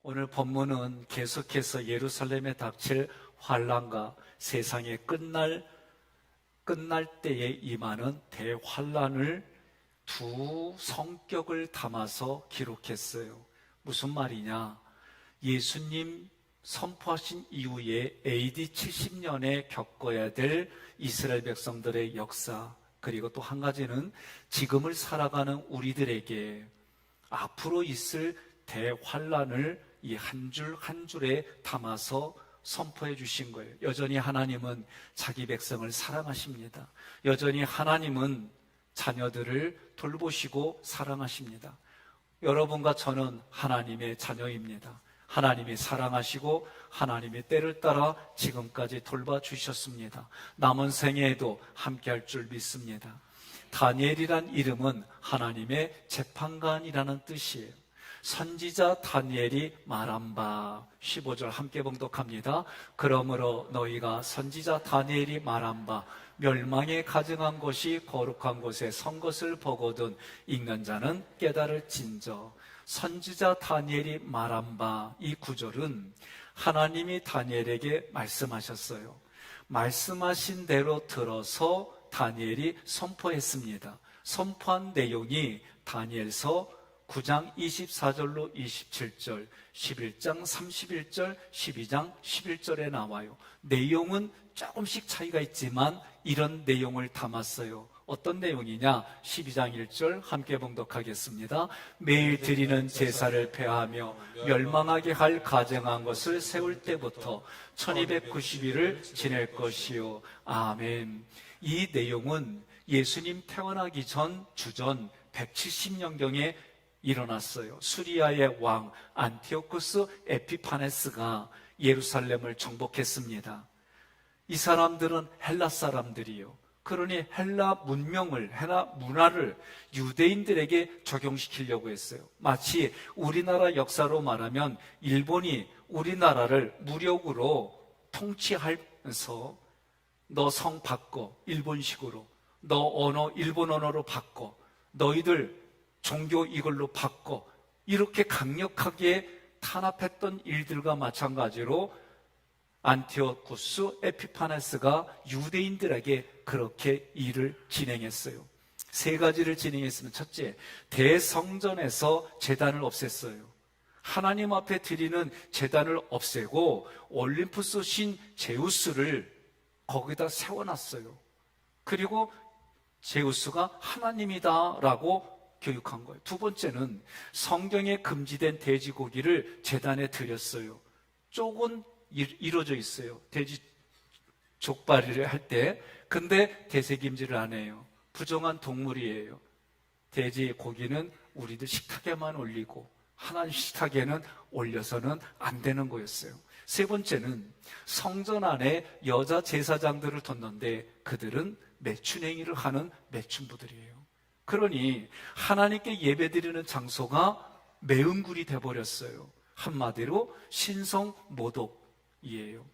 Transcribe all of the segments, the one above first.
오늘 본문은 계속해서 예루살렘에 닥칠 환난과 세상의 끝날 때에 임하는 대환난을 두 성격을 담아서 기록했어요. 무슨 말이냐? 예수님 선포하신 이후에 AD 70년에 겪어야 될 이스라엘 백성들의 역사, 그리고 또 한 가지는 지금을 살아가는 우리들에게 앞으로 있을 대환난을 이 한 줄 한 줄에 담아서 선포해 주신 거예요. 여전히 하나님은 자기 백성을 사랑하십니다. 여전히 하나님은 자녀들을 돌보시고 사랑하십니다. 여러분과 저는 하나님의 자녀입니다. 하나님이 사랑하시고 하나님의 때를 따라 지금까지 돌봐주셨습니다. 남은 생애에도 함께할 줄 믿습니다. 다니엘이란 이름은 하나님의 재판관이라는 뜻이에요. 선지자 다니엘이 말한 바 15절 함께 봉독합니다. 그러므로 너희가 선지자 다니엘이 말한 바 멸망에 가증한 것이 거룩한 곳에 선 것을 보거든 읽는 자는 깨달을진저. 선지자 다니엘이 말한 바 이 구절은 하나님이 다니엘에게 말씀하셨어요. 말씀하신 대로 들어서 다니엘이 선포했습니다. 선포한 내용이 다니엘서 9장 24절로 27절, 11장 31절, 12장 11절에 나와요. 내용은 조금씩 차이가 있지만 이런 내용을 담았어요. 어떤 내용이냐? 12장 1절 함께 봉독하겠습니다. 매일 드리는 제사를 폐하며 멸망하게 할 가증한 것을 세울 때부터 1290일을 지낼 것이요. 아멘. 이 내용은 예수님 태어나기 전 주전 170년경에 일어났어요. 수리아의 왕 안티오쿠스 에피파네스가 예루살렘을 정복했습니다. 이 사람들은 헬라 사람들이요. 그러니 헬라 문명을, 헬라 문화를 유대인들에게 적용시키려고 했어요. 마치 우리나라 역사로 말하면 일본이 우리나라를 무력으로 통치하면서 너 성 바꿔, 일본식으로. 너 언어, 일본 언어로 바꿔. 너희들 종교 이걸로 바꿔. 이렇게 강력하게 탄압했던 일들과 마찬가지로 안티오쿠스 에피파네스가 유대인들에게 그렇게 일을 진행했어요. 세 가지를 진행했으면, 첫째, 대성전에서 제단을 없앴어요. 하나님 앞에 드리는 제단을 없애고 올림푸스 신 제우스를 거기다 세워놨어요. 그리고 제우스가 하나님이다라고 교육한 거예요. 두 번째는 성경에 금지된 돼지고기를 제단에 드렸어요. 쪽은 이루어져 있어요. 돼지 족발이를 할 때. 근데 되새김질을 안 해요. 부정한 동물이에요. 돼지 고기는 우리들 식탁에만 올리고 하나님 식탁에는 올려서는 안 되는 거였어요. 세 번째는 성전 안에 여자 제사장들을 뒀는데 그들은 매춘행위를 하는 매춘부들이에요. 그러니 하나님께 예배드리는 장소가 매은굴이 돼버렸어요. 한마디로 신성모독이에요.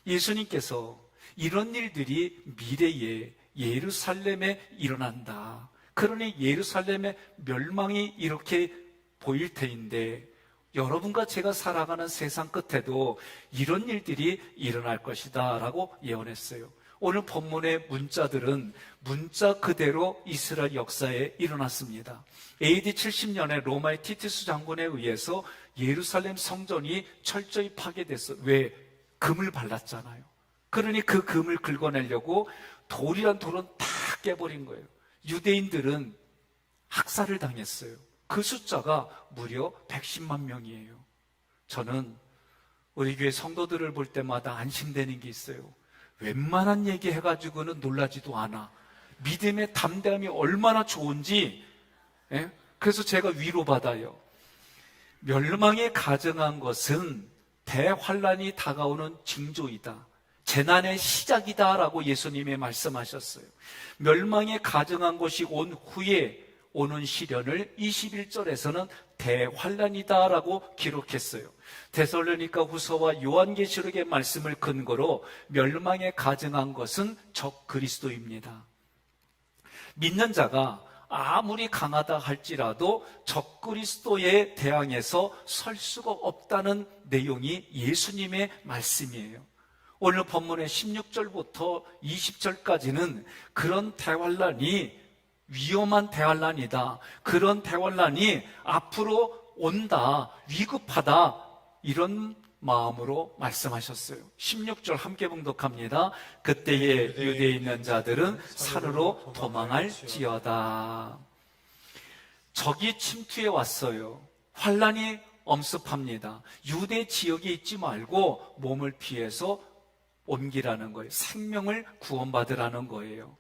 예수님께서 이런 일들이 미래에 예루살렘에 일어난다. 그러니 예루살렘의 멸망이 이렇게 보일 테인데 여러분과 제가 살아가는 세상 끝에도 이런 일들이 일어날 것이다 라고 예언했어요. 오늘 본문의 문자들은 문자 그대로 이스라엘 역사에 일어났습니다. AD 70년에 로마의 티투스 장군에 의해서 예루살렘 성전이 철저히 파괴됐어요. 왜? 금을 발랐잖아요. 그러니 그 금을 긁어내려고 돌이란 돌은 다 깨버린 거예요. 유대인들은 학살을 당했어요. 그 숫자가 무려 110만 명이에요. 저는 우리 교회 성도들을 볼 때마다 안심되는 게 있어요. 웬만한 얘기 해가지고는 놀라지도 않아. 믿음의 담대함이 얼마나 좋은지. 그래서 제가 위로받아요. 멸망에 가증한 것은 대환란이 다가오는 징조이다. 재난의 시작이다라고 예수님이 말씀하셨어요. 멸망에 가증한 것이 온 후에 오는 시련을 21절에서는 대환란이다라고 기록했어요. 데살로니가 후서와 요한계시록의 말씀을 근거로 멸망에 가증한 것은 적 그리스도입니다. 믿는 자가 아무리 강하다 할지라도 적그리스도에 대항해서 설 수가 없다는 내용이 예수님의 말씀이에요. 오늘 본문의 16절부터 20절까지는 그런 대환란이 위험한 대환란이다, 그런 대환란이 앞으로 온다, 위급하다, 이런 마음으로 말씀하셨어요. 16절 함께 봉독합니다. 그때에 유대에 있는 자들은 산으로 도망할지어다. 적이 침투해 왔어요. 환란이 엄습합니다. 유대 지역에 있지 말고 몸을 피해서 옮기라는 거예요. 생명을 구원받으라는 거예요.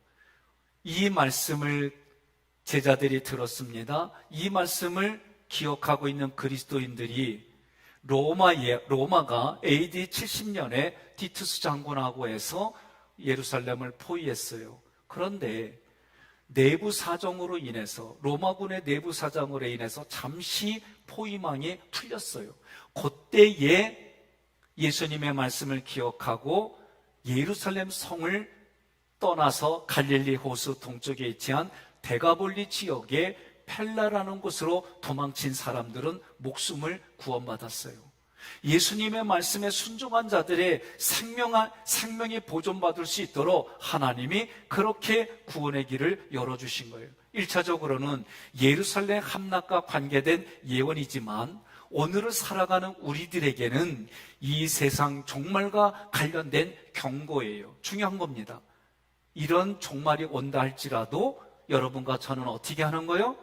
이 말씀을 제자들이 들었습니다. 이 말씀을 기억하고 있는 그리스도인들이 로마가 AD 70년에 티투스 장군하고 해서 예루살렘을 포위했어요. 그런데 내부 사정으로 인해서, 로마군의 내부 사정으로 인해서 잠시 포위망이 풀렸어요. 그때에 예수님의 말씀을 기억하고 예루살렘 성을 떠나서 갈릴리 호수 동쪽에 위치한 데가볼리 지역에 펠라라는 곳으로 도망친 사람들은 목숨을 구원받았어요. 예수님의 말씀에 순종한 자들의 생명이 보존받을 수 있도록 하나님이 그렇게 구원의 길을 열어주신 거예요. 1차적으로는 예루살렘 함락과 관계된 예언이지만 오늘을 살아가는 우리들에게는 이 세상 종말과 관련된 경고예요. 중요한 겁니다. 이런 종말이 온다 할지라도 여러분과 저는 어떻게 하는 거예요?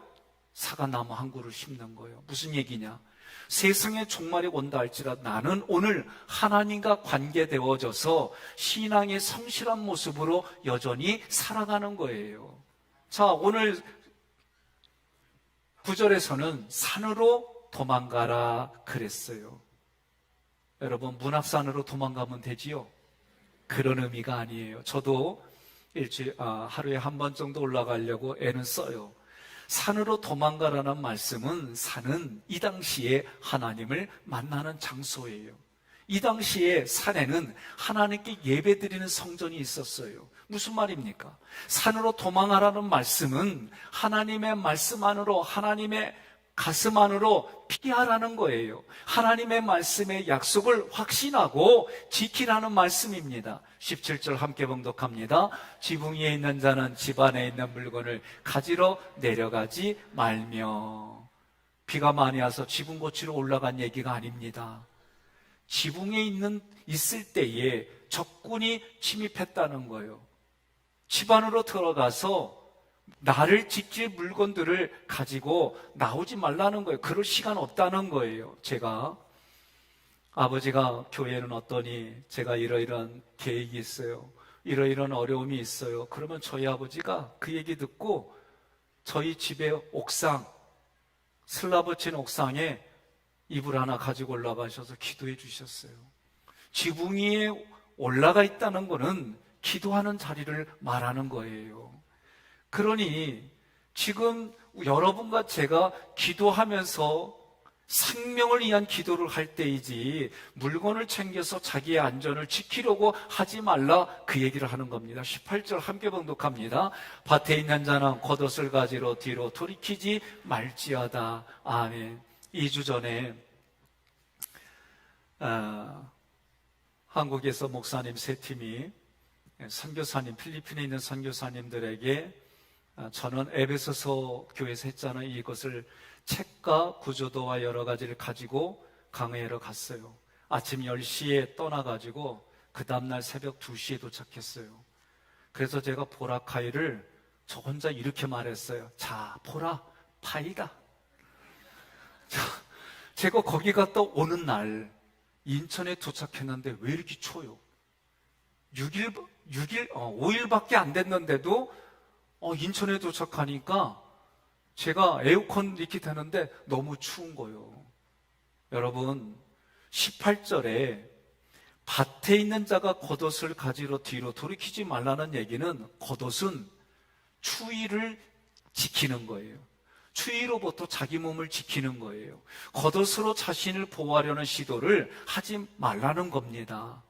사과나무 한 그루 심는 거예요. 무슨 얘기냐? 세상의 종말이 온다 할지라도 나는 오늘 하나님과 관계되어져서 신앙의 성실한 모습으로 여전히 살아가는 거예요. 자, 오늘 9절에서는 산으로 도망가라 그랬어요. 여러분, 문 앞 산으로 도망가면 되지요? 그런 의미가 아니에요. 저도 하루에 한 번 정도 올라가려고 애는 써요. 산으로 도망가라는 말씀은, 산은 이 당시에 하나님을 만나는 장소예요. 이 당시에 산에는 하나님께 예배드리는 성전이 있었어요. 무슨 말입니까? 산으로 도망하라는 말씀은 하나님의 말씀 안으로, 하나님의 가슴 안으로 피하라는 거예요. 하나님의 말씀의 약속을 확신하고 지키라는 말씀입니다. 17절 함께 봉독합니다. 지붕 위에 있는 자는 집 안에 있는 물건을 가지러 내려가지 말며. 비가 많이 와서 지붕 고치러 올라간 얘기가 아닙니다. 지붕에 있을 때에 적군이 침입했다는 거예요. 집 안으로 들어가서 나를 지킬 물건들을 가지고 나오지 말라는 거예요. 그럴 시간 없다는 거예요. 제가 아버지가 교회는 어떠니? 제가 이러이러한 계획이 있어요. 이러이러한 어려움이 있어요. 그러면 저희 아버지가 그 얘기 듣고 저희 집의 옥상, 슬라브 친 옥상에 이불 하나 가지고 올라가셔서 기도해 주셨어요. 지붕 위에 올라가 있다는 거는 기도하는 자리를 말하는 거예요. 그러니 지금 여러분과 제가 기도하면서 생명을 위한 기도를 할 때이지 물건을 챙겨서 자기의 안전을 지키려고 하지 말라, 그 얘기를 하는 겁니다. 18절 함께 봉독합니다. 밭에 있는 자는 겉옷을 가지러 뒤로 돌이키지 말지어다. 아멘. 2주 전에 한국에서 목사님 3팀이 선교사님, 필리핀에 있는 선교사님들에게 저는 에베소서 교회에서 했잖아요. 이것을 책과 구조도와 여러 가지를 가지고 강의하러 갔어요. 아침 10시에 떠나가지고 그 다음날 새벽 2시에 도착했어요. 그래서 제가 보라카이를 저 혼자 이렇게 말했어요. 자, 보라, 파이다. 자, 제가 거기 갔다 오는 날 인천에 도착했는데 왜 이렇게 추워요? 5일밖에 안 됐는데도 인천에 도착하니까 제가 에어컨 이렇게 되는데 너무 추운 거예요. 여러분, 18절에 밭에 있는 자가 겉옷을 가지러 뒤로 돌이키지 말라는 얘기는, 겉옷은 추위를 지키는 거예요. 추위로부터 자기 몸을 지키는 거예요. 겉옷으로 자신을 보호하려는 시도를 하지 말라는 겁니다.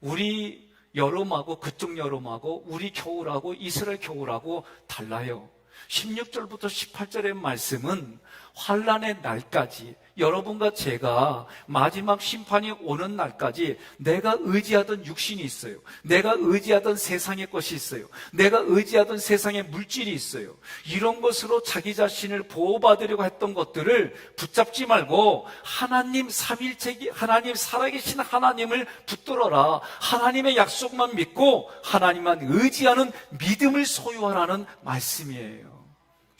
우리 여름하고 그쪽 여름하고 우리 겨울하고 이스라엘 겨울하고 달라요. 16절부터 18절의 말씀은 환란의 날까지, 여러분과 제가 마지막 심판이 오는 날까지 내가 의지하던 육신이 있어요. 내가 의지하던 세상의 것이 있어요. 내가 의지하던 세상의 물질이 있어요. 이런 것으로 자기 자신을 보호받으려고 했던 것들을 붙잡지 말고 하나님 삼일체기, 하나님 살아계신 하나님을 붙들어라. 하나님의 약속만 믿고 하나님만 의지하는 믿음을 소유하라는 말씀이에요.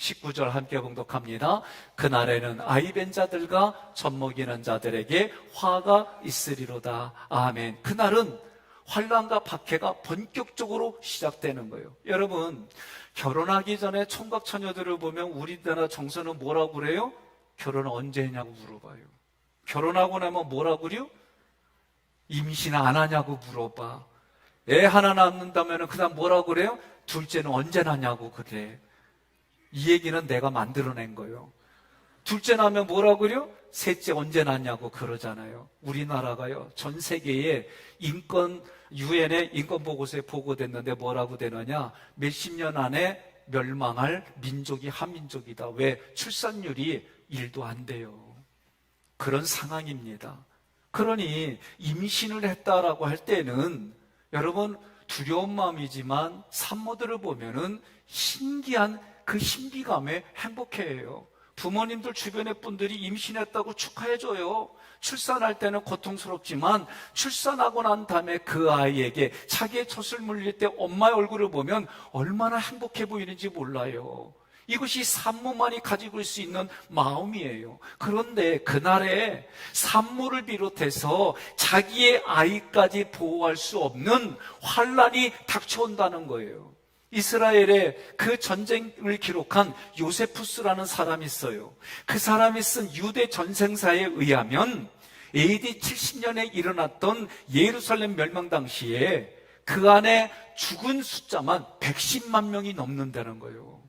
19절 함께 봉독합니다. 그날에는 아이벤 자들과 젖먹이는 자들에게 화가 있으리로다. 아멘. 그날은 환란과 박해가 본격적으로 시작되는 거예요. 여러분, 결혼하기 전에 총각 처녀들을 보면 우리나라 정서는 뭐라고 그래요? 결혼 언제 했냐고 물어봐요. 결혼하고 나면 뭐라고 그래요? 임신 안 하냐고 물어봐. 애 하나 낳는다면 그 다음 뭐라고 그래요? 둘째는 언제 낳냐고 그래. 이 얘기는 내가 만들어낸 거예요. 둘째 나면 뭐라고 그래요? 셋째 언제 낳냐고 그러잖아요. 우리나라가요, 전 세계에 유엔의 인권보고서에 보고됐는데 뭐라고 되느냐? 몇십 년 안에 멸망할 민족이 한민족이다. 왜? 출산율이 1도 안 돼요. 그런 상황입니다. 그러니 임신을 했다라고 할 때는 여러분 두려운 마음이지만 산모들을 보면은 신기한 그 신비감에 행복해해요. 부모님들 주변의 분들이 임신했다고 축하해줘요. 출산할 때는 고통스럽지만 출산하고 난 다음에 그 아이에게 자기의 젖을 물릴 때 엄마의 얼굴을 보면 얼마나 행복해 보이는지 몰라요. 이것이 산모만이 가지고 있을 수 있는 마음이에요. 그런데 그날에 산모를 비롯해서 자기의 아이까지 보호할 수 없는 환란이 닥쳐온다는 거예요. 이스라엘의 그 전쟁을 기록한 요세푸스라는 사람이 있어요. 그 사람이 쓴 유대 전생사에 의하면 AD 70년에 일어났던 예루살렘 멸망 당시에 그 안에 죽은 숫자만 110만 명이 넘는다는 거예요.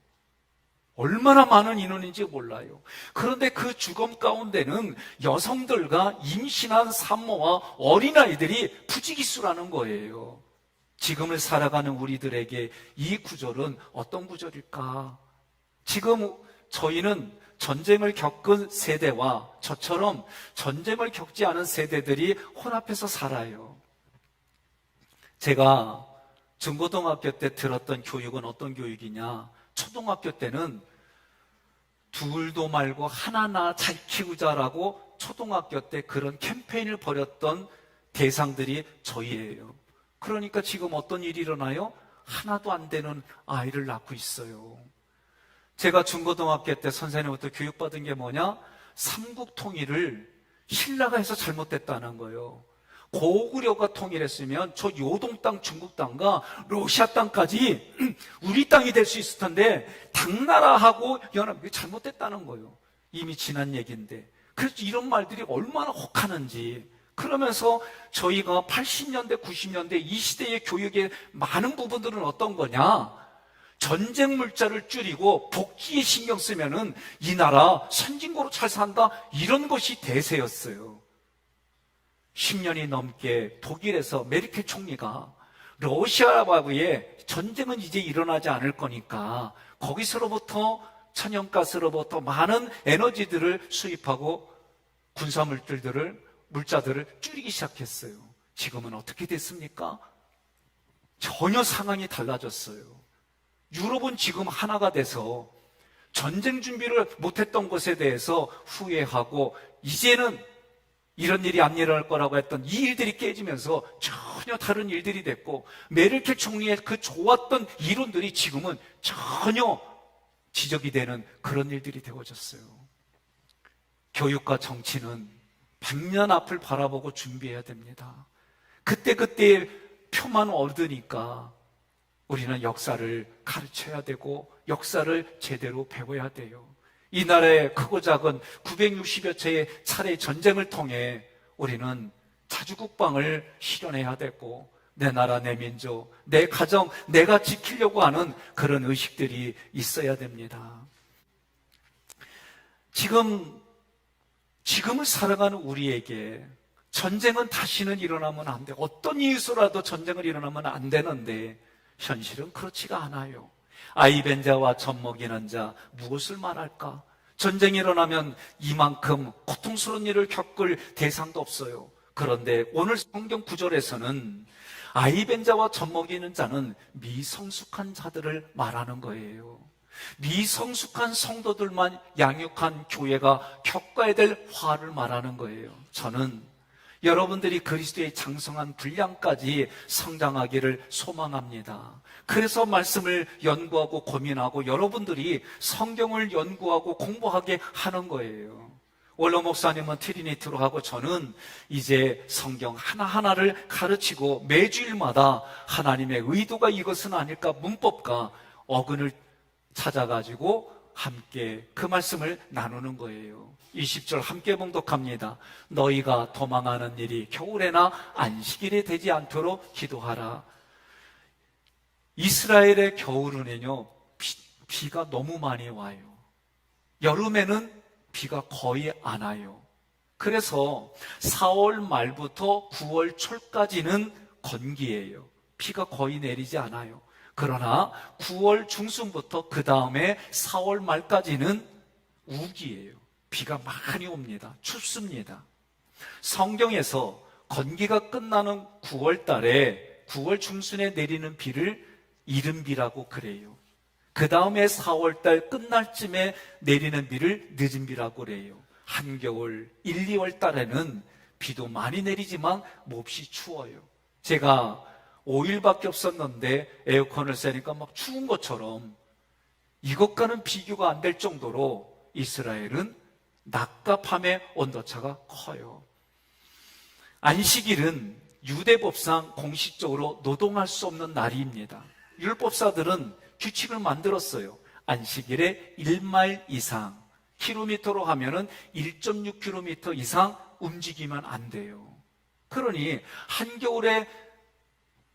얼마나 많은 인원인지 몰라요. 그런데 그 죽음 가운데는 여성들과 임신한 산모와 어린아이들이 부지기수라는 거예요. 지금을 살아가는 우리들에게 이 구절은 어떤 구절일까? 지금 저희는 전쟁을 겪은 세대와 저처럼 전쟁을 겪지 않은 세대들이 혼합해서 살아요. 제가 중고등학교 때 들었던 교육은 어떤 교육이냐? 초등학교 때는 둘도 말고 하나나 잘 키우자라고 초등학교 때 그런 캠페인을 벌였던 대상들이 저희예요. 그러니까 지금 어떤 일이 일어나요? 하나도 안 되는 아이를 낳고 있어요. 제가 중고등학교 때 선생님부터 교육받은 게 뭐냐? 삼국 통일을 신라가 해서 잘못됐다는 거예요. 고구려가 통일했으면 저 요동 땅, 중국 땅과 러시아 땅까지 우리 땅이 될 수 있을 텐데 당나라하고 연합이 잘못됐다는 거예요. 이미 지난 얘기인데. 그래서 이런 말들이 얼마나 혹하는지. 그러면서 저희가 80년대, 90년대 이 시대의 교육의 많은 부분들은 어떤 거냐? 전쟁 물자를 줄이고 복지에 신경 쓰면은 이 나라 선진국으로 잘 산다, 이런 것이 대세였어요. 10년이 넘게 독일에서 메르켈 총리가 러시아와의 전쟁은 이제 일어나지 않을 거니까 거기서로부터 천연가스로부터 많은 에너지들을 수입하고 물자들을 줄이기 시작했어요. 지금은 어떻게 됐습니까? 전혀 상황이 달라졌어요. 유럽은 지금 하나가 돼서 전쟁 준비를 못했던 것에 대해서 후회하고 이제는 이런 일이 안 일어날 거라고 했던 이 일들이 깨지면서 전혀 다른 일들이 됐고 메르켈 총리의 그 좋았던 이론들이 지금은 전혀 지적이 되는 그런 일들이 되어졌어요. 교육과 정치는 100년 앞을 바라보고 준비해야 됩니다. 그때그때의 표만 얻으니까 우리는 역사를 가르쳐야 되고 역사를 제대로 배워야 돼요. 이 나라의 크고 작은 960여 채의 차례의 전쟁을 통해 우리는 자주국방을 실현해야 되고 내 나라, 내 민족, 내 가정, 내가 지키려고 하는 그런 의식들이 있어야 됩니다. 지금을 살아가는 우리에게 전쟁은 다시는 일어나면 안 돼. 어떤 이유로라도 전쟁을 일어나면 안 되는데 현실은 그렇지가 않아요. 아이벤자와 젖먹이는 자 무엇을 말할까? 전쟁이 일어나면 이만큼 고통스러운 일을 겪을 대상도 없어요. 그런데 오늘 성경 구절에서는 아이벤자와 젖먹이는 자는 미성숙한 자들을 말하는 거예요. 미성숙한 성도들만 양육한 교회가 겪어야 될 화를 말하는 거예요. 저는 여러분들이 그리스도의 장성한 분량까지 성장하기를 소망합니다. 그래서 말씀을 연구하고 고민하고 여러분들이 성경을 연구하고 공부하게 하는 거예요. 원로 목사님은 트리니티로 하고 저는 이제 성경 하나하나를 가르치고 매주일마다 하나님의 의도가 이것은 아닐까 문법과 어근을 찾아가지고 함께 그 말씀을 나누는 거예요. 20절 함께 봉독합니다. 너희가 도망하는 일이 겨울에나 안식일에 되지 않도록 기도하라. 이스라엘의 겨울은요, 비가 너무 많이 와요. 여름에는 비가 거의 안 와요. 그래서 4월 말부터 9월 초까지는 건기예요. 비가 거의 내리지 않아요. 그러나 9월 중순부터 그 다음에 4월 말까지는 우기예요. 비가 많이 옵니다. 춥습니다. 성경에서 건기가 끝나는 9월 달에 9월 중순에 내리는 비를 이른비라고 그래요. 그 다음에 4월 달 끝날 쯤에 내리는 비를 늦은비라고 그래요. 한겨울 1, 2월 달에는 비도 많이 내리지만 몹시 추워요. 제가 5일밖에 없었는데 에어컨을 쐬니까 막 추운 것처럼 이것과는 비교가 안 될 정도로 이스라엘은 낮과 밤의 온도차가 커요. 안식일은 유대법상 공식적으로 노동할 수 없는 날입니다. 율법사들은 규칙을 만들었어요. 안식일에 1마일 이상, 킬로미터로 하면은 1.6km 이상 움직이면 안 돼요. 그러니 한겨울에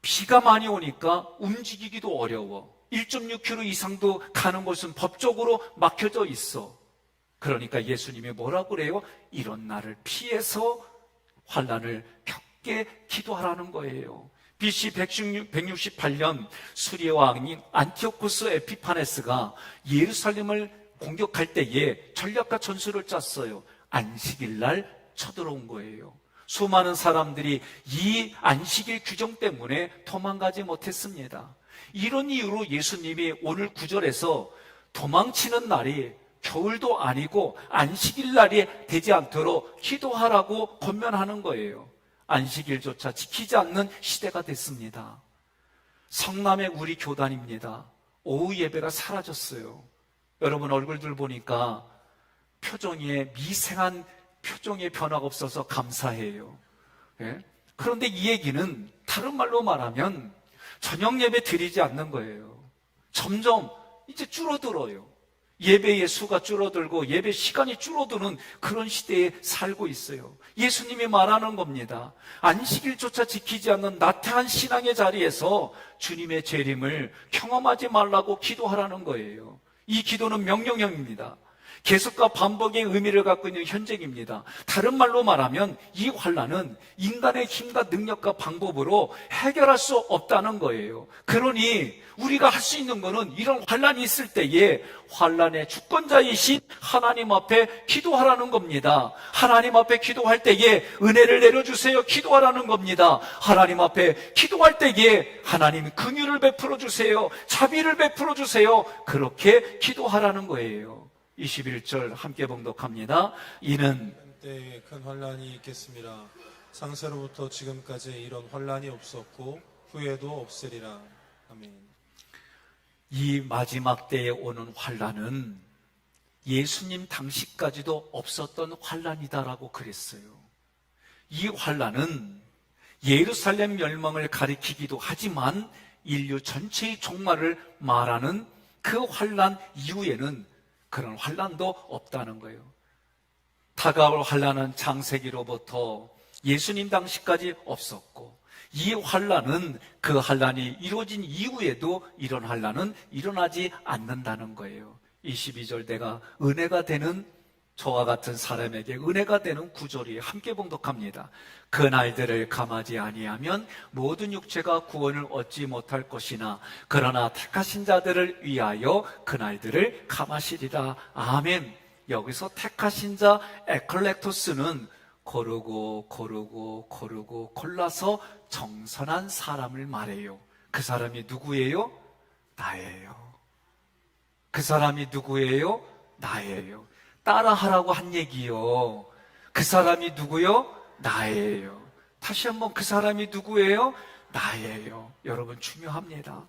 비가 많이 오니까 움직이기도 어려워. 1.6km 이상도 가는 곳은 법적으로 막혀져 있어. 그러니까 예수님이 뭐라고 그래요? 이런 날을 피해서 환난을 겪게 기도하라는 거예요. BC 168년 수리아 왕인 안티오쿠스 에피파네스가 예루살렘을 공격할 때에 전략과 전술을 짰어요. 안식일 날 쳐들어온 거예요. 수많은 사람들이 이 안식일 규정 때문에 도망가지 못했습니다. 이런 이유로 예수님이 오늘 9절에서 도망치는 날이 겨울도 아니고 안식일 날이 되지 않도록 기도하라고 권면하는 거예요. 안식일조차 지키지 않는 시대가 됐습니다. 성남의 우리 교단입니다. 오후 예배가 사라졌어요. 여러분 얼굴들 보니까 표정에 미생한 표정의 변화가 없어서 감사해요. 예? 그런데 이 얘기는 다른 말로 말하면 저녁 예배 드리지 않는 거예요. 점점 이제 줄어들어요. 예배의 수가 줄어들고 예배 시간이 줄어드는 그런 시대에 살고 있어요. 예수님이 말하는 겁니다. 안식일조차 지키지 않는 나태한 신앙의 자리에서 주님의 재림을 경험하지 말라고 기도하라는 거예요. 이 기도는 명령형입니다. 계속과 반복의 의미를 갖고 있는 현재입니다. 다른 말로 말하면 이 환난은 인간의 힘과 능력과 방법으로 해결할 수 없다는 거예요. 그러니 우리가 할 수 있는 거는 이런 환난이 있을 때에 환난의 주권자이신 하나님 앞에 기도하라는 겁니다. 하나님 앞에 기도할 때에 은혜를 내려주세요. 기도하라는 겁니다. 하나님 앞에 기도할 때에 하나님 긍휼을 베풀어 주세요. 자비를 베풀어 주세요. 그렇게 기도하라는 거예요. 21절 함께 봉독합니다. 이는 때에 큰 환란이 있겠습니다. 창세로부터 지금까지 이런 환란이 없었고 후에도 없으리라. 아멘. 이 마지막 때에 오는 환란은 예수님 당시까지도 없었던 환란이다라고 그랬어요. 이 환란은 예루살렘 멸망을 가리키기도 하지만 인류 전체의 종말을 말하는 그 환란 이후에는 그런 환란도 없다는 거예요. 다가올 환란은 창세기로부터 예수님 당시까지 없었고 이 환란은 그 환란이 이루어진 이후에도 이런 환란은 일어나지 않는다는 거예요. 22절 내가 은혜가 되는 저와 같은 사람에게 은혜가 되는 구절이 함께 봉독합니다. 그 날들을 감하지 아니하면 모든 육체가 구원을 얻지 못할 것이나 그러나 택하신 자들을 위하여 그 날들을 감하시리라. 아멘. 여기서 택하신 자 에클렉토스는 고르고 골라서 정선한 사람을 말해요. 그 사람이 누구예요? 나예요. 그 사람이 누구예요? 나예요. 따라하라고 한 얘기요. 그 사람이 누구요? 나예요. 다시 한번 그 사람이 누구예요? 나예요. 여러분 중요합니다.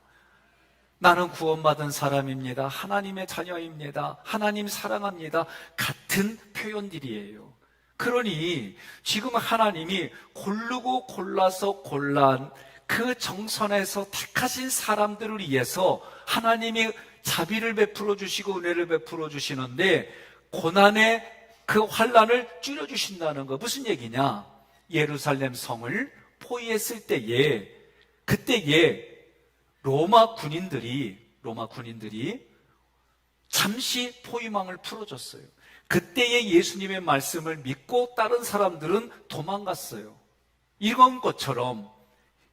나는 구원받은 사람입니다. 하나님의 자녀입니다. 하나님 사랑합니다. 같은 표현들이에요. 그러니 지금 하나님이 고르고 골라서 골란 그 정선에서 택하신 사람들을 위해서 하나님이 자비를 베풀어 주시고 은혜를 베풀어 주시는데 고난의 그 환난을 줄여주신다는 거. 무슨 얘기냐? 예루살렘 성을 포위했을 때에 그때에 로마 군인들이 잠시 포위망을 풀어줬어요. 그때의 예수님의 말씀을 믿고 다른 사람들은 도망갔어요. 이런 것처럼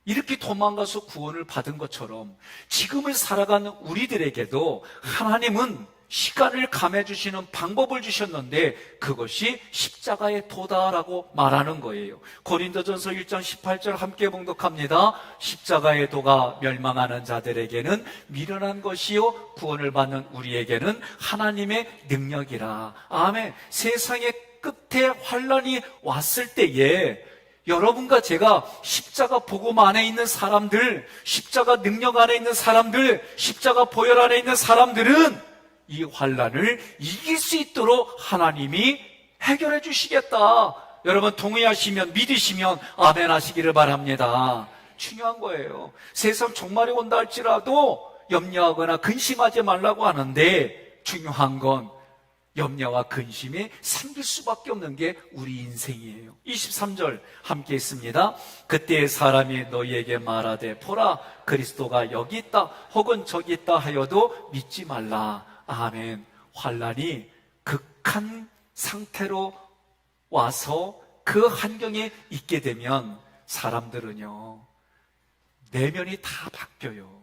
이렇게 도망가서 구원을 받은 것처럼 지금을 살아가는 우리들에게도 하나님은 시간을 감해주시는 방법을 주셨는데 그것이 십자가의 도다라고 말하는 거예요. 고린도전서 1장 18절 함께 봉독합니다. 십자가의 도가 멸망하는 자들에게는 미련한 것이요 구원을 받는 우리에게는 하나님의 능력이라. 아멘. 세상의 끝에 환난이 왔을 때에 여러분과 제가 십자가 복음 안에 있는 사람들, 십자가 능력 안에 있는 사람들, 십자가 보혈 안에 있는 사람들은 이 환난을 이길 수 있도록 하나님이 해결해 주시겠다. 여러분 동의하시면 믿으시면 아멘 하시기를 바랍니다. 중요한 거예요. 세상 종말이 온다 할지라도 염려하거나 근심하지 말라고 하는데 중요한 건 염려와 근심이 생길 수밖에 없는 게 우리 인생이에요. 23절 함께 있습니다. 그때 사람이 너희에게 말하되 보라 그리스도가 여기 있다 혹은 저기 있다 하여도 믿지 말라. 아멘. 환난이 극한 상태로 와서 그 환경에 있게 되면 사람들은요 내면이 다 바뀌어요.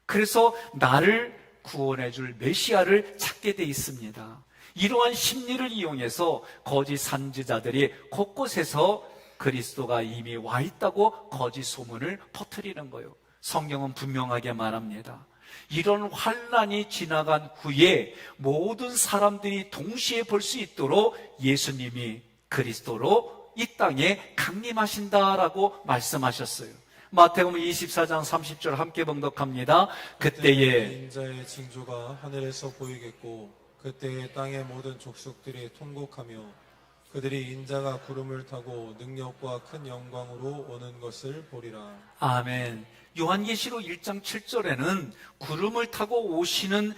그래서 나를 구원해 줄 메시아를 찾게 돼 있습니다. 이러한 심리를 이용해서 거짓 선지자들이 곳곳에서 그리스도가 이미 와 있다고 거짓 소문을 퍼뜨리는 거예요. 성경은 분명하게 말합니다. 이런 환난이 지나간 후에 모든 사람들이 동시에 볼 수 있도록 예수님이 그리스도로 이 땅에 강림하신다라고 말씀하셨어요. 마태복음 24장 30절 함께 봉독합니다. 그때에 인자의 징조가 하늘에서 보이겠고 그때에 땅의 모든 족속들이 통곡하며 그들이 인자가 구름을 타고 능력과 큰 영광으로 오는 것을 보리라. 아멘. 요한계시록 1장 7절에는 구름을 타고 오시는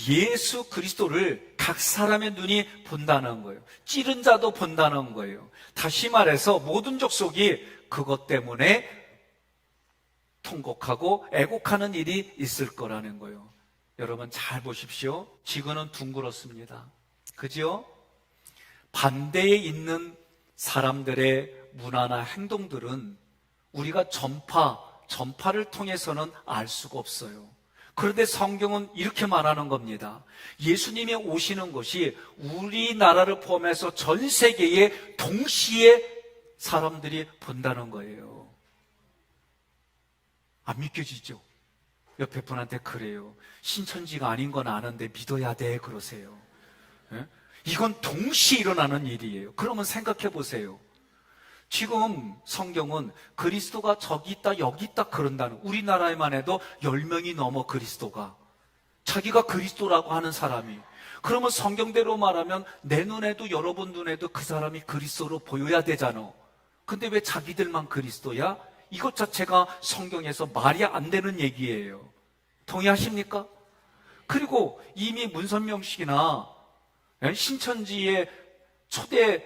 예수 그리스도를 각 사람의 눈이 본다는 거예요. 찌른 자도 본다는 거예요. 다시 말해서 모든 족속이 그것 때문에 통곡하고 애곡하는 일이 있을 거라는 거예요. 여러분 잘 보십시오. 지구는 둥그렇습니다. 그죠? 반대에 있는 사람들의 문화나 행동들은 우리가 전파를 통해서는 알 수가 없어요. 그런데 성경은 이렇게 말하는 겁니다. 예수님이 오시는 것이 우리나라를 포함해서 전 세계에 동시에 사람들이 본다는 거예요. 안 믿겨지죠? 옆에 분한테 그래요. 신천지가 아닌 건 아는데 믿어야 돼 그러세요. 예? 이건 동시에 일어나는 일이에요. 그러면 생각해 보세요. 지금 성경은 그리스도가 저기 있다 여기 있다 그런다는, 우리나라에만 해도 10명이 넘어 그리스도가, 자기가 그리스도라고 하는 사람이. 그러면 성경대로 말하면 내 눈에도 여러분 눈에도 그 사람이 그리스도로 보여야 되잖아. 근데 왜 자기들만 그리스도야? 이것 자체가 성경에서 말이 안 되는 얘기예요. 동의하십니까? 그리고 이미 문선명식이나 신천지의 초대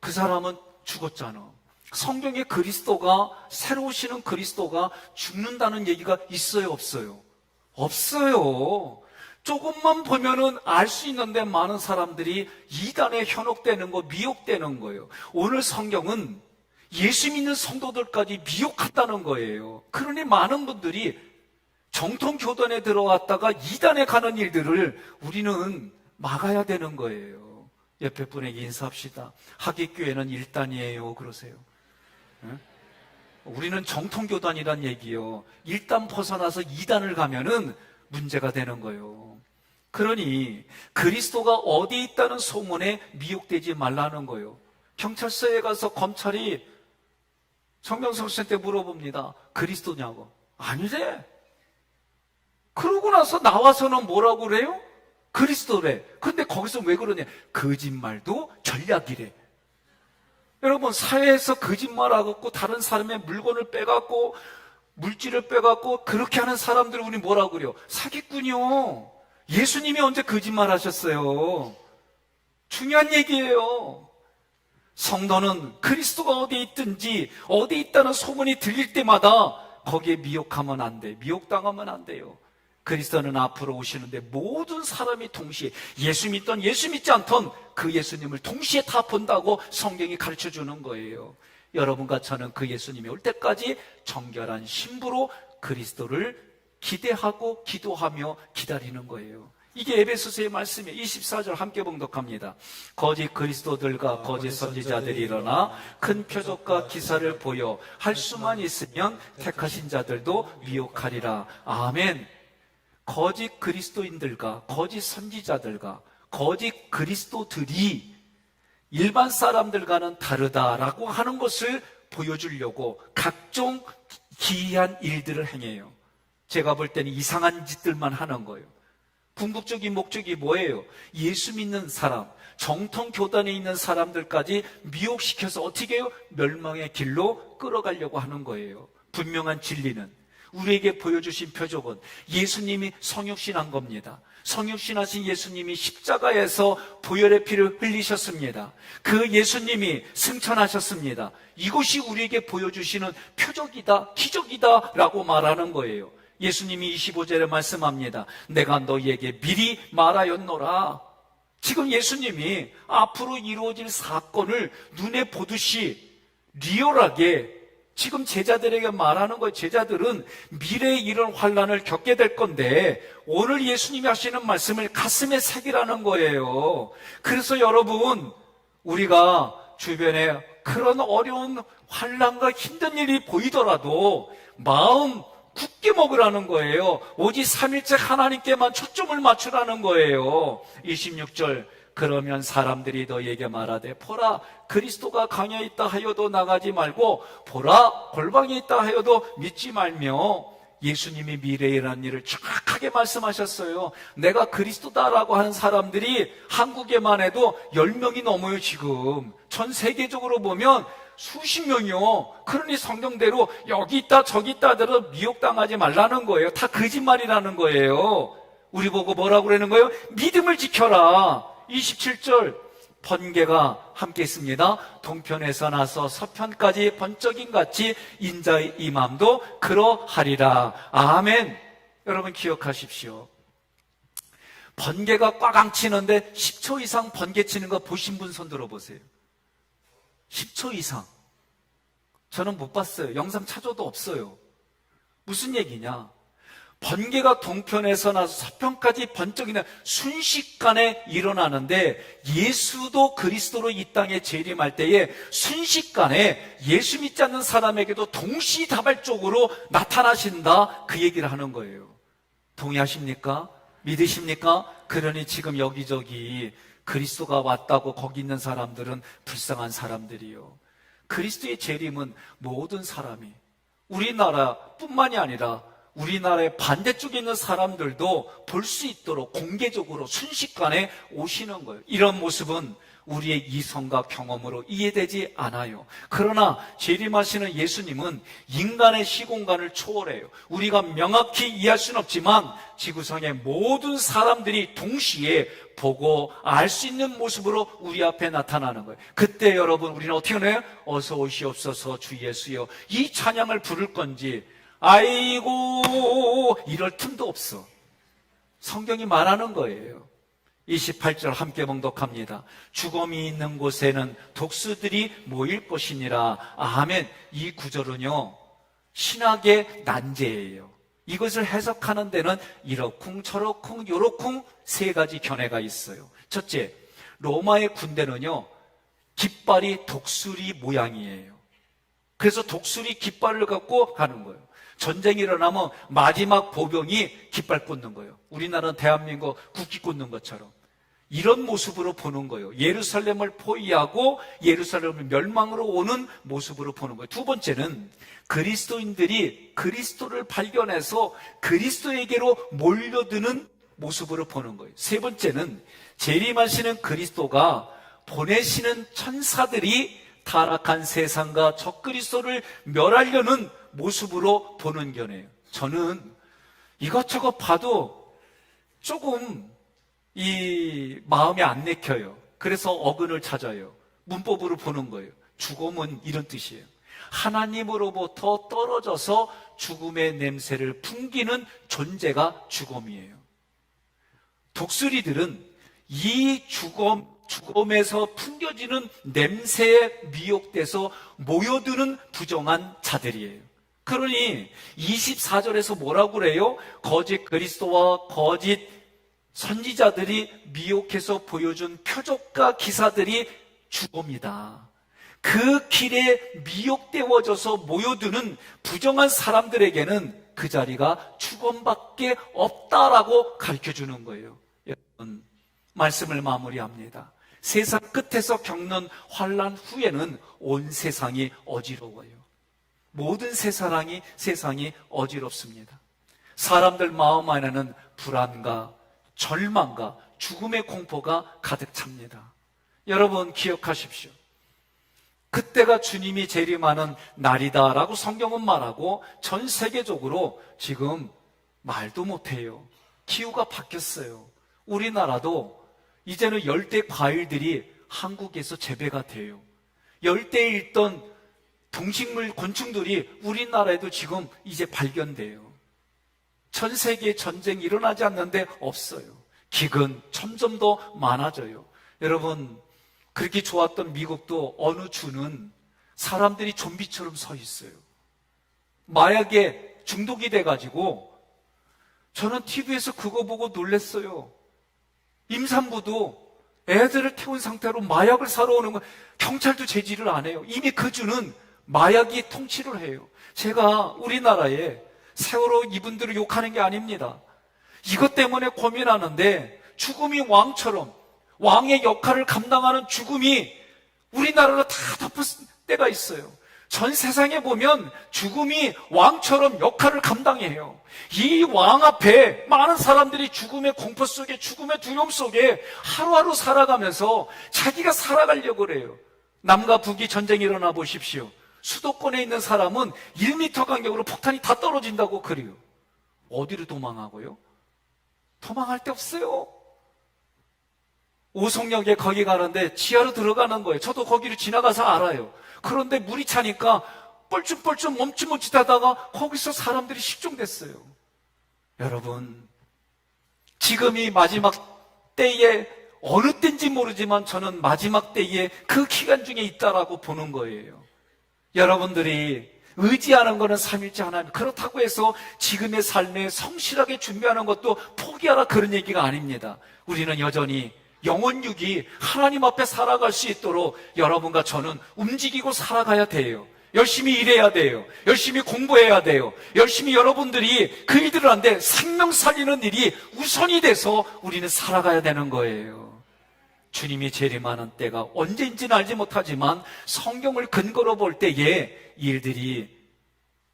그 사람은 죽었잖아. 성경에 그리스도가, 새로 오시는 그리스도가 죽는다는 얘기가 있어요 없어요? 없어요. 조금만 보면은 알 수 있는데 많은 사람들이 이단에 현혹되는 거, 미혹되는 거예요. 오늘 성경은 예수 믿는 성도들까지 미혹한다는 거예요. 그러니 많은 분들이 정통 교단에 들어갔다가 이단에 가는 일들을 우리는 막아야 되는 거예요. 옆에 분에게 인사합시다. 하객교회는 1단이에요. 그러세요. 네? 우리는 정통 교단이란 얘기요. 1단 벗어나서 2단을 가면은 문제가 되는 거예요. 그러니 그리스도가 어디 있다는 소문에 미혹되지 말라는 거예요. 경찰서에 가서 검찰이 정명석 씨한테 물어봅니다. 그리스도냐고. 아니래. 그러고 나서 나와서는 뭐라고 그래요? 그리스도래. 근데 거기서 왜 그러냐? 거짓말도 전략이래. 여러분, 사회에서 거짓말하고 다른 사람의 물건을 빼갖고 물질을 빼갖고 그렇게 하는 사람들을 우리 뭐라고 그래요? 사기꾼이요. 예수님이 언제 거짓말 하셨어요? 중요한 얘기예요. 성도는 그리스도가 어디 있든지 어디 있다는 소문이 들릴 때마다 거기에 미혹하면 안 돼. 미혹당하면 안 돼요. 그리스도는 앞으로 오시는데 모든 사람이 동시에 예수 믿던 예수 믿지 않던 그 예수님을 동시에 다 본다고 성경이 가르쳐 주는 거예요. 여러분과 저는 그 예수님이 올 때까지 정결한 신부로 그리스도를 기대하고 기도하며 기다리는 거예요. 이게 에베소서의 말씀이에요. 24절 함께 봉독합니다. 거짓 그리스도들과 거짓 선지자들이 일어나 큰 표적과 기사를 보여 할 수만 있으면 택하신 자들도 미혹하리라. 아멘. 거짓 그리스도인들과 거짓 선지자들과 거짓 그리스도들이 일반 사람들과는 다르다라고 하는 것을 보여주려고 각종 기이한 일들을 행해요. 제가 볼 때는 이상한 짓들만 하는 거예요. 궁극적인 목적이 뭐예요? 예수 믿는 사람, 정통 교단에 있는 사람들까지 미혹시켜서 어떻게 해요? 멸망의 길로 끌어가려고 하는 거예요. 분명한 진리는 우리에게 보여주신 표적은 예수님이 성육신한 겁니다. 성육신하신 예수님이 십자가에서 보혈의 피를 흘리셨습니다. 그 예수님이 승천하셨습니다. 이것이 우리에게 보여주시는 표적이다, 기적이다 라고 말하는 거예요. 예수님이 25절에 말씀합니다. 내가 너희에게 미리 말하였노라. 지금 예수님이 앞으로 이루어질 사건을 눈에 보듯이 리얼하게 지금 제자들에게 말하는 거예요. 제자들은 미래에 이런 환난을 겪게 될 건데 오늘 예수님이 하시는 말씀을 가슴에 새기라는 거예요. 그래서 여러분, 우리가 주변에 그런 어려운 환난과 힘든 일이 보이더라도 마음 굳게 먹으라는 거예요. 오직 삼일째 하나님께만 초점을 맞추라는 거예요. 26절, 그러면 사람들이 너희에게 말하되 보라, 그리스도가 강에 있다 하여도 나가지 말고 보라, 골방에 있다 하여도 믿지 말며. 예수님이 미래에 일어날 일을 정확하게 말씀하셨어요. 내가 그리스도다라고 하는 사람들이 한국에만 해도 10명이 넘어요. 지금 전 세계적으로 보면 수십 명이요. 그러니 성경대로 여기 있다 저기 있다 하더라도 미혹당하지 말라는 거예요. 다 거짓말이라는 거예요. 우리 보고 뭐라고 그러는 거예요? 믿음을 지켜라. 27절, 번개가 함께 있습니다. 동편에서 나서 서편까지 번쩍임같이 인자의 임함도 그러하리라. 아멘. 여러분 기억하십시오. 번개가 꽉 치는데 10초 이상 번개 치는 거 보신 분 손 들어보세요. 10초 이상. 저는 못 봤어요. 영상 찾아도 없어요. 무슨 얘기냐? 번개가 동편에서 나서 서편까지 번쩍이는 순식간에 일어나는데 예수도 그리스도로 이 땅에 재림할 때에 순식간에 예수 믿지 않는 사람에게도 동시다발적으로 나타나신다, 그 얘기를 하는 거예요. 동의하십니까? 믿으십니까? 그러니 지금 여기저기 그리스도가 왔다고 거기 있는 사람들은 불쌍한 사람들이요. 그리스도의 재림은 모든 사람이, 우리나라뿐만이 아니라 우리나라의 반대쪽에 있는 사람들도 볼 수 있도록 공개적으로 순식간에 오시는 거예요. 이런 모습은 우리의 이성과 경험으로 이해되지 않아요. 그러나 재림하시는 예수님은 인간의 시공간을 초월해요. 우리가 명확히 이해할 수는 없지만 지구상의 모든 사람들이 동시에 보고 알 수 있는 모습으로 우리 앞에 나타나는 거예요. 그때 여러분, 우리는 어떻게 하나요? 어서 오시옵소서 주 예수여, 이 찬양을 부를 건지 아이고 이럴 틈도 없어. 성경이 말하는 거예요. 28절 함께 봉독합니다. 죽음이 있는 곳에는 독수들이 모일 것이니라. 아멘. 이 구절은요, 신학의 난제예요. 이것을 해석하는 데는 이러쿵 저러쿵 요러쿵 세 가지 견해가 있어요. 첫째, 로마의 군대는요, 깃발이 독수리 모양이에요. 그래서 독수리 깃발을 갖고 가는 거예요. 전쟁이 일어나면 마지막 보병이 깃발 꽂는 거예요. 우리나라는 대한민국 국기 꽂는 것처럼. 이런 모습으로 보는 거예요. 예루살렘을 포위하고 예루살렘을 멸망으로 오는 모습으로 보는 거예요. 두 번째는 그리스도인들이 그리스도를 발견해서 그리스도에게로 몰려드는 모습으로 보는 거예요. 세 번째는 재림하시는 그리스도가 보내시는 천사들이 타락한 세상과 적그리스도를 멸하려는 모습으로 보는 견해예요. 저는 이것저것 봐도 조금 이 마음이 안 내켜요. 그래서 어근을 찾아요. 문법으로 보는 거예요. 죽음은 이런 뜻이에요. 하나님으로부터 떨어져서 죽음의 냄새를 풍기는 존재가 죽음이에요. 독수리들은 이 죽음에서 풍겨지는 냄새에 미혹돼서 모여드는 부정한 자들이에요. 그러니 24절에서 뭐라고 그래요? 거짓 그리스도와 거짓 선지자들이 미혹해서 보여준 표적과 기사들이 죽음이다. 그 길에 미혹되어져서 모여드는 부정한 사람들에게는 그 자리가 죽음밖에 없다라고 가르쳐주는 거예요. 여러분, 말씀을 마무리합니다. 세상 끝에서 겪는 환난 후에는 온 세상이 어지러워요. 모든 세상이 어지럽습니다. 사람들 마음 안에는 불안과 절망과 죽음의 공포가 가득 찹니다. 여러분 기억하십시오. 그때가 주님이 재림하는 날이다라고 성경은 말하고 전 세계적으로 지금 말도 못해요. 기후가 바뀌었어요. 우리나라도 이제는 열대 과일들이 한국에서 재배가 돼요. 열대에 있던 동식물 곤충들이 우리나라에도 지금 이제 발견돼요. 전 세계에 전쟁이 일어나지 않는데 없어요. 기근 점점 더 많아져요. 여러분, 그렇게 좋았던 미국도 어느 주는 사람들이 좀비처럼 서 있어요. 마약에 중독이 돼가지고 저는 TV에서 그거 보고 놀랐어요. 임산부도 애들을 태운 상태로 마약을 사러 오는 거 경찰도 제지를 안 해요. 이미 그 주는 마약이 통치를 해요. 제가 우리나라에 세월호 이분들을 욕하는 게 아닙니다. 이것 때문에 고민하는데 죽음이 왕처럼 왕의 역할을 감당하는 죽음이 우리나라로 다 덮을 때가 있어요. 전 세상에 보면 죽음이 왕처럼 역할을 감당해요. 이 왕 앞에 많은 사람들이 죽음의 공포 속에, 죽음의 두려움 속에 하루하루 살아가면서 자기가 살아가려고 그래요. 남과 북이 전쟁이 일어나 보십시오. 수도권에 있는 사람은 1m 간격으로 폭탄이 다 떨어진다고 그래요. 어디로 도망하고요? 도망할 데 없어요. 오송역에 거기 가는데 지하로 들어가는 거예요. 저도 거기를 지나가서 알아요. 그런데 물이 차니까 뻘쭘뻘쭘 멈칫멈칫하다가 거기서 사람들이 실종됐어요. 여러분, 지금이 마지막 때에 어느 때인지 모르지만 저는 마지막 때에 그 기간 중에 있다라고 보는 거예요. 여러분들이 의지하는 것은 삼일째 하나님, 그렇다고 해서 지금의 삶에 성실하게 준비하는 것도 포기하라 그런 얘기가 아닙니다. 우리는 여전히 영혼육이 하나님 앞에 살아갈 수 있도록 여러분과 저는 움직이고 살아가야 돼요. 열심히 일해야 돼요. 열심히 공부해야 돼요. 열심히 여러분들이 그 일들을 하는데 생명 살리는 일이 우선이 돼서 우리는 살아가야 되는 거예요. 주님이 재림하는 때가 언제인지는 알지 못하지만 성경을 근거로 볼 때에 이 일들이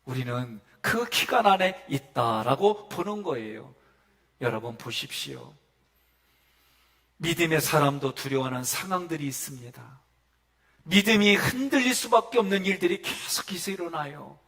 우리는 그 기간 안에 있다라고 보는 거예요. 여러분 보십시오. 믿음의 사람도 두려워하는 상황들이 있습니다. 믿음이 흔들릴 수밖에 없는 일들이 계속해서 일어나요.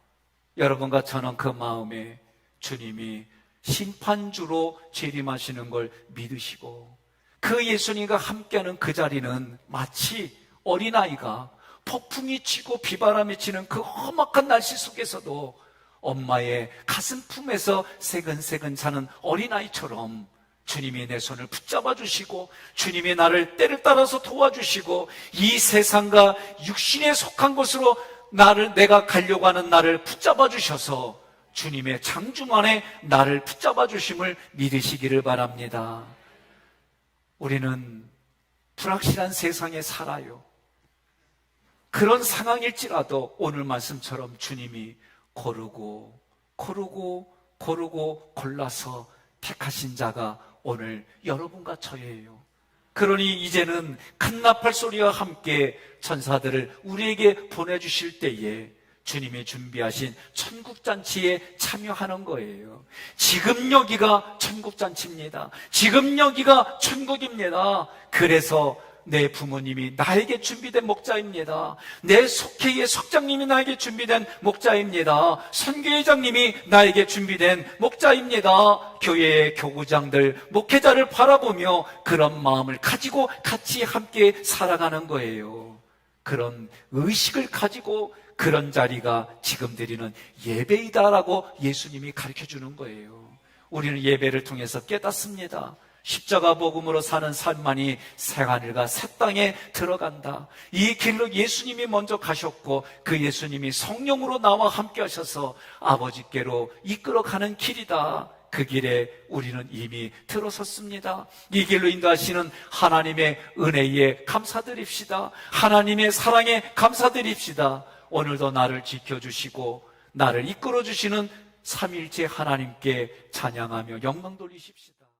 여러분과 저는 그 마음에 주님이 심판주로 재림하시는 걸 믿으시고 그 예수님과 함께하는 그 자리는 마치 어린아이가 폭풍이 치고 비바람이 치는 그 험악한 날씨 속에서도 엄마의 가슴 품에서 새근새근 자는 어린아이처럼 주님이 내 손을 붙잡아 주시고 주님이 나를 때를 따라서 도와주시고 이 세상과 육신에 속한 곳으로 내가 가려고 하는 나를 붙잡아 주셔서 주님의 장중 안에 나를 붙잡아 주심을 믿으시기를 바랍니다. 우리는 불확실한 세상에 살아요. 그런 상황일지라도 오늘 말씀처럼 주님이 고르고 골라서 택하신 자가 오늘 여러분과 저예요. 그러니 이제는 큰 나팔 소리와 함께 천사들을 우리에게 보내주실 때에 주님이 준비하신 천국잔치에 참여하는 거예요. 지금 여기가 천국잔치입니다. 지금 여기가 천국입니다. 그래서 내 부모님이 나에게 준비된 목자입니다. 내 속회의 속장님이 나에게 준비된 목자입니다. 선교회장님이 나에게 준비된 목자입니다. 교회의 교구장들, 목회자를 바라보며 그런 마음을 가지고 같이 함께 살아가는 거예요. 그런 의식을 가지고 그런 자리가 지금 드리는 예배이다라고 예수님이 가르쳐주는 거예요. 우리는 예배를 통해서 깨닫습니다. 십자가 복음으로 사는 삶만이 새하늘과 새 땅에 들어간다. 이 길로 예수님이 먼저 가셨고 그 예수님이 성령으로 나와 함께 하셔서 아버지께로 이끌어가는 길이다. 그 길에 우리는 이미 들어섰습니다. 이 길로 인도하시는 하나님의 은혜에 감사드립시다. 하나님의 사랑에 감사드립시다. 오늘도 나를 지켜주시고 나를 이끌어주시는 삼위일체 하나님께 찬양하며 영광 돌리십시다.